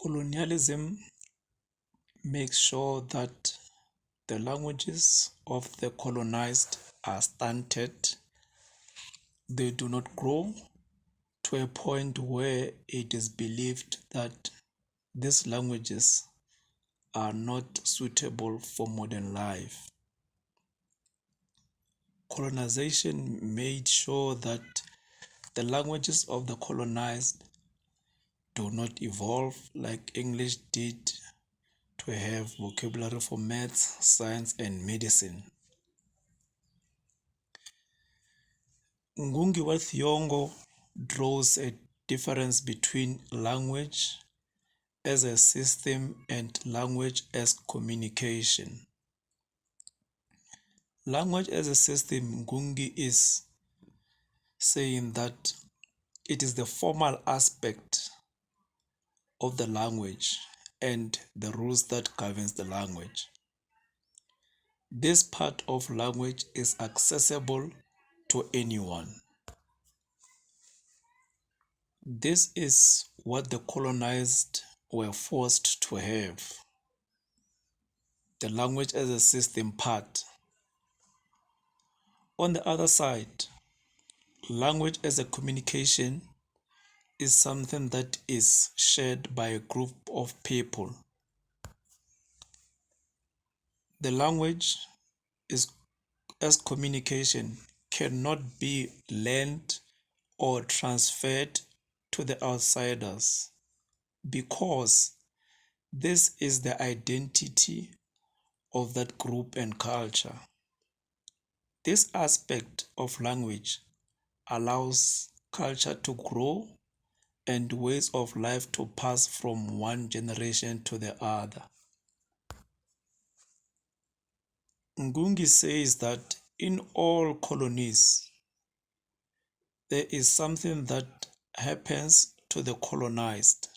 Colonialism makes sure that the languages of the colonized are stunted. They do not grow to a point where it is believed that these languages are not suitable for modern life. Colonization made sure that the languages of the colonized do not evolve like English did to have vocabulary for maths, science, and medicine. Ngungi wa Thiong'o draws a difference between language as a system and language as communication. Language as a system, Ngungi is saying that it is the formal aspect of the language and the rules that governs the language. This part of language is accessible to anyone. This is what the colonized were forced to have. The language as a system part. On the other side, language as a communication is something that is shared by a group of people. The language is as communication cannot be learned or transferred to the outsiders because this is the identity of that group and culture. This aspect of language allows culture to grow and ways of life to pass from one generation to the other. Ngungi says that in all colonies, there is something that happens to the colonized.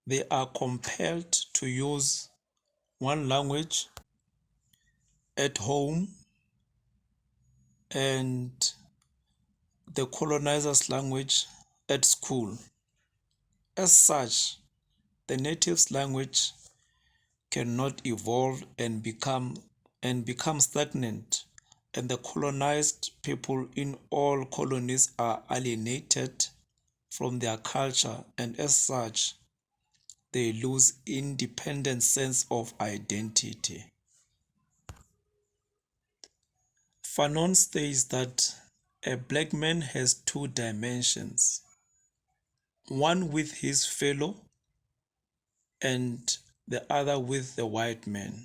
They are compelled to use one language at home and the colonizer's language at school. As such, the native's language cannot evolve and become stagnant, and the colonized people in all colonies are alienated from their culture, and as such, they lose independent sense of identity. Fanon states that a black man has two dimensions, one with his fellow and the other with the white man.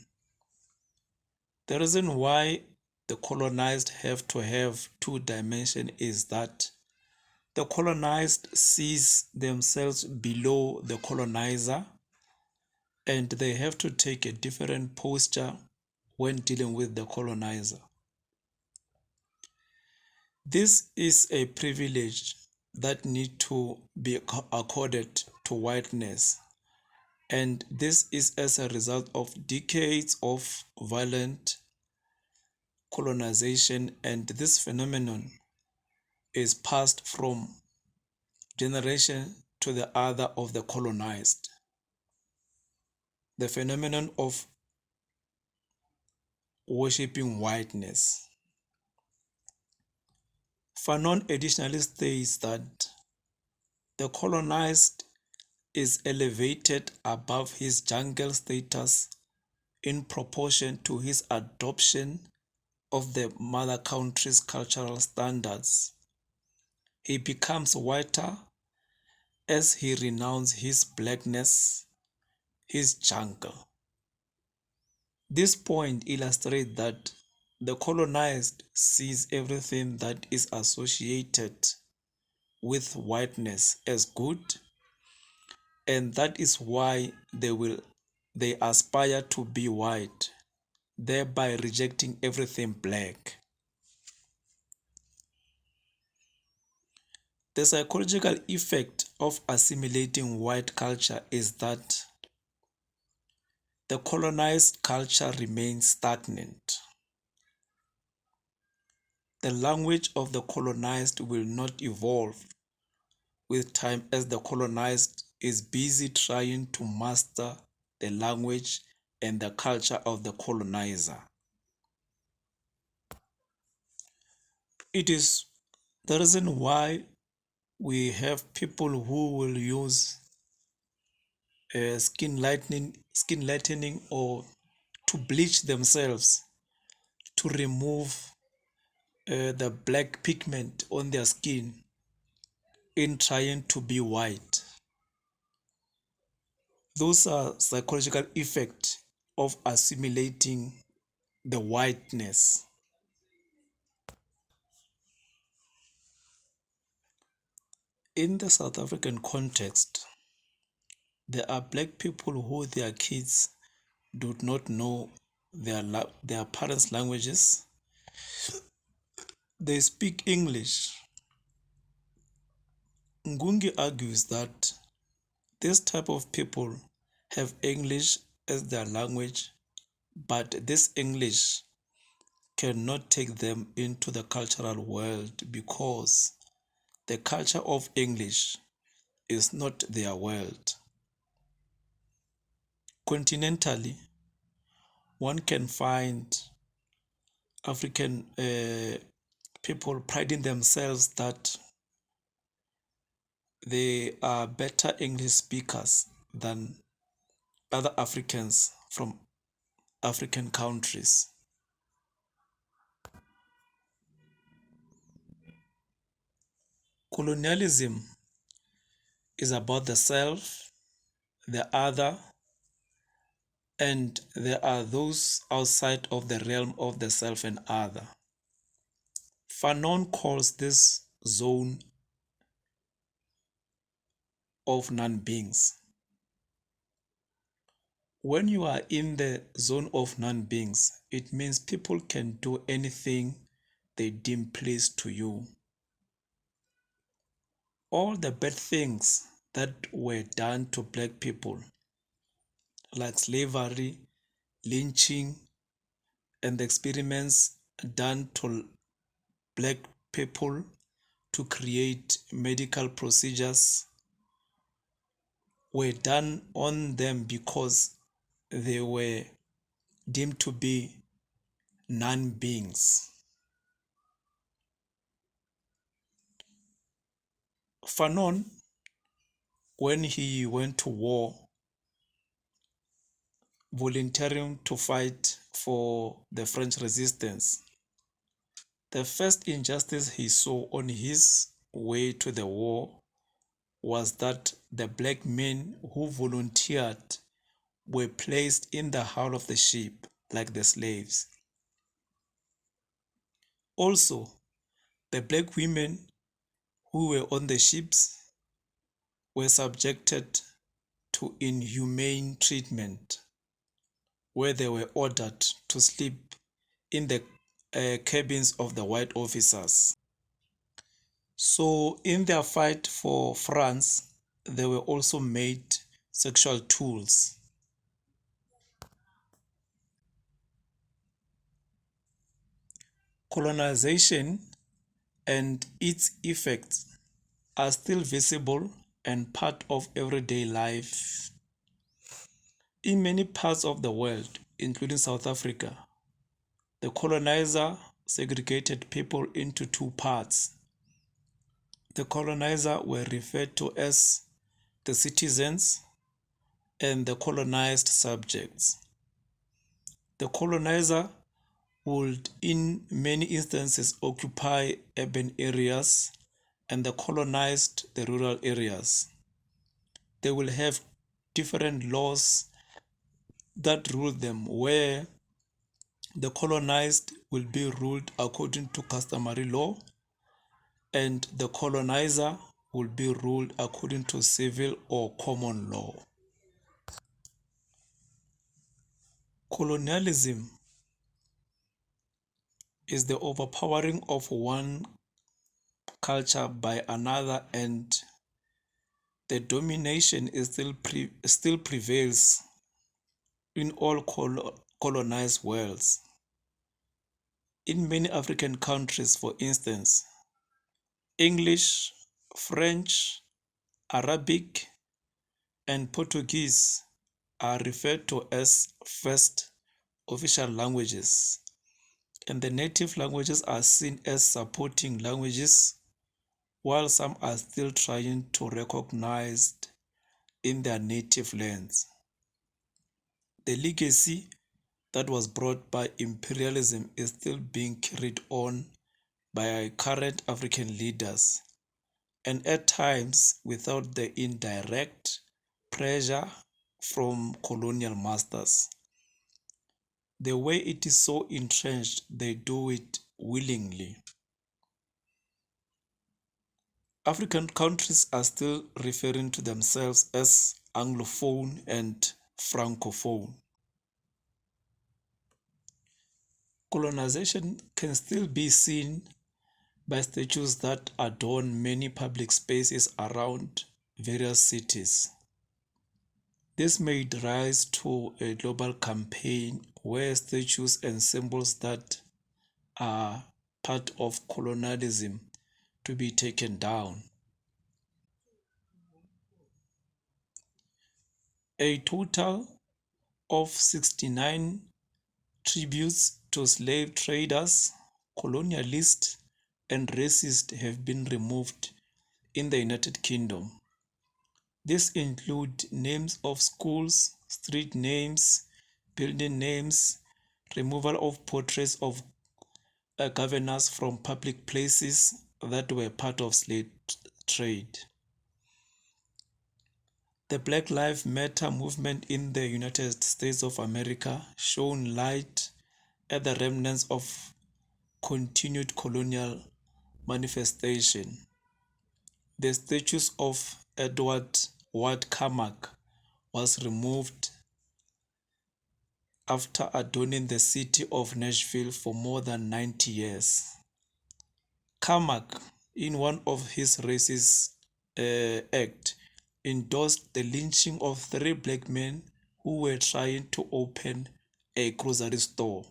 The reason why the colonized have to have two dimensions is that the colonized sees themselves below the colonizer and they have to take a different posture when dealing with the colonizer. This is a privilege that needs to be accorded to whiteness, and this is as a result of decades of violent colonization, and this phenomenon is passed from generation to the other of the colonized. The phenomenon of worshipping whiteness. Fanon additionally states that the colonized is elevated above his jungle status in proportion to his adoption of the mother country's cultural standards. He becomes whiter as he renounces his blackness, his jungle. This point illustrates that the colonized sees everything that is associated with whiteness as good, and that is why they aspire to be white, thereby rejecting everything black. The psychological effect of assimilating white culture is that the colonized culture remains stagnant. The language of the colonized will not evolve with time as the colonized is busy trying to master the language and the culture of the colonizer. It is the reason why we have people who will use skin lightening, or to bleach themselves to remove the black pigment on their skin in trying to be white. Those are psychological effects of assimilating the whiteness. In the South African context, there are black people who their kids do not know their parents' languages. They speak English. Ngungi argues that this type of people have English as their language, but this English cannot take them into the cultural world because the culture of English is not their world. Continentally, one can find African people priding themselves that they are better English speakers than other Africans from African countries. Colonialism is about the self, the other, and there are those outside of the realm of the self and other. Fanon calls this zone of non-beings. When you are in the zone of non-beings, it means people can do anything they deem pleased to you. All the bad things that were done to black people, like slavery, lynching, and the experiments done to black people to create medical procedures, were done on them because they were deemed to be non-beings. Fanon, when he went to war, volunteering to fight for the French resistance, the first injustice he saw on his way to the war was that the black men who volunteered were placed in the hull of the ship like the slaves. Also, the black women who were on the ships were subjected to inhumane treatment, where they were ordered to sleep in the cabins of the white officers. So, in their fight for France, they were also made sexual tools. Colonization and its effects are still visible and part of everyday life. In many parts of the world, including South Africa, the colonizer segregated people into two parts. The colonizer were referred to as the citizens and the colonized subjects. The colonizer would, in many instances, occupy urban areas and the colonized the rural areas. They will have different laws that rule them, where the colonized will be ruled according to customary law and the colonizer will be ruled according to civil or common law. Colonialism is the overpowering of one culture by another, and the domination is still prevails in all colonized worlds. In many African countries, for instance, English, French, Arabic, and Portuguese are referred to as first official languages, and the native languages are seen as supporting languages, while some are still trying to recognize in their native lands. The legacy that was brought by imperialism is still being carried on by current African leaders, and at times without the indirect pressure from colonial masters. The way it is so entrenched, they do it willingly. African countries are still referring to themselves as Anglophone and Francophone. Colonization can still be seen by statues that adorn many public spaces around various cities. This made rise to a global campaign where statues and symbols that are part of colonialism to be taken down. A total of 69 tributes to slave traders, colonialists, and racists have been removed in the United Kingdom. This include names of schools, street names, building names, removal of portraits of governors from public places that were part of slave trade. The Black Lives Matter movement in the United States of America shone light at the remnants of continued colonial manifestation. The statue of Edward Ward Carmack was removed after adorning the city of Nashville for more than 90 years. Carmack, in one of his racist acts, endorsed the lynching of three black men who were trying to open a grocery store.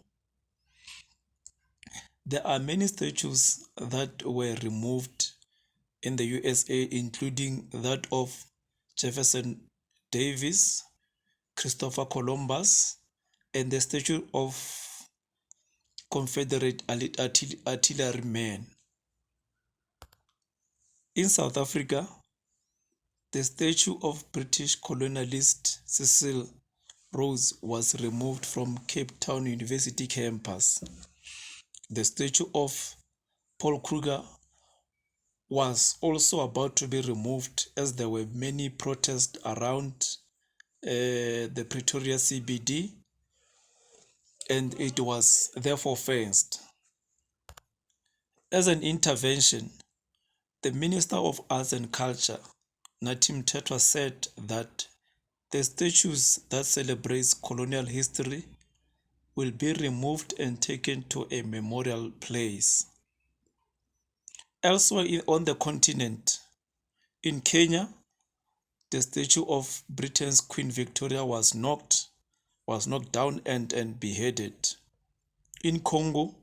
There are many statues that were removed in the USA, including that of Jefferson Davis, Christopher Columbus, and the statue of Confederate artillerymen. In South Africa, the statue of British colonialist Cecil Rhodes was removed from Cape Town University campus. The statue of Paul Kruger was also about to be removed as there were many protests around the Pretoria CBD, and it was therefore fenced. As an intervention, the Minister of Arts and Culture, Natim Tetwa, said that the statues that celebrate colonial history will be removed and taken to a memorial place. Elsewhere on the continent, in Kenya, the statue of Britain's Queen Victoria was knocked down and beheaded. In Congo,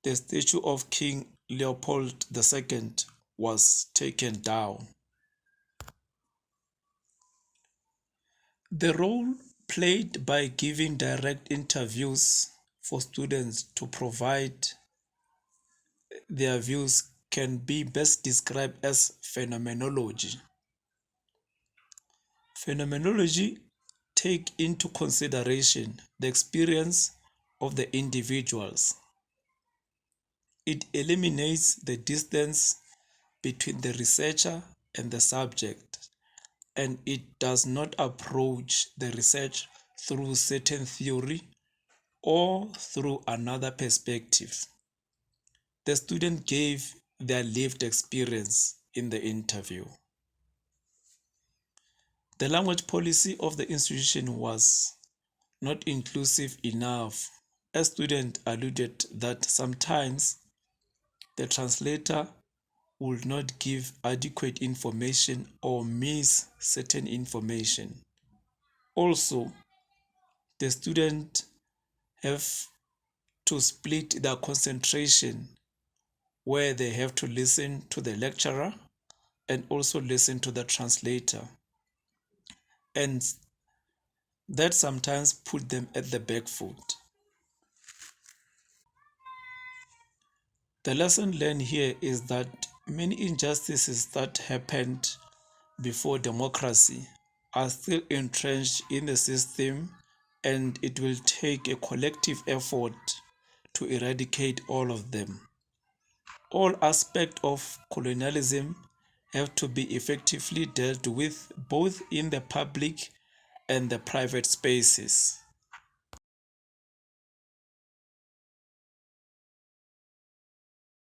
the statue of King Leopold II was taken down. The role played by giving direct interviews for students to provide their views can be best described as phenomenology. Phenomenology take into consideration the experience of the individuals. It eliminates the distance between the researcher and the subject, and it does not approach the research through certain theory or through another perspective. The student gave their lived experience in the interview. The language policy of the institution was not inclusive enough, as students alluded that sometimes the translator would not give adequate information or miss certain information. Also, the students have to split their concentration where they have to listen to the lecturer and also listen to the translator. and that sometimes put them at the back foot. The lesson learned here is that many injustices that happened before democracy are still entrenched in the system, and it will take a collective effort to eradicate all of them. All aspects of colonialism have to be effectively dealt with both in the public and the private spaces.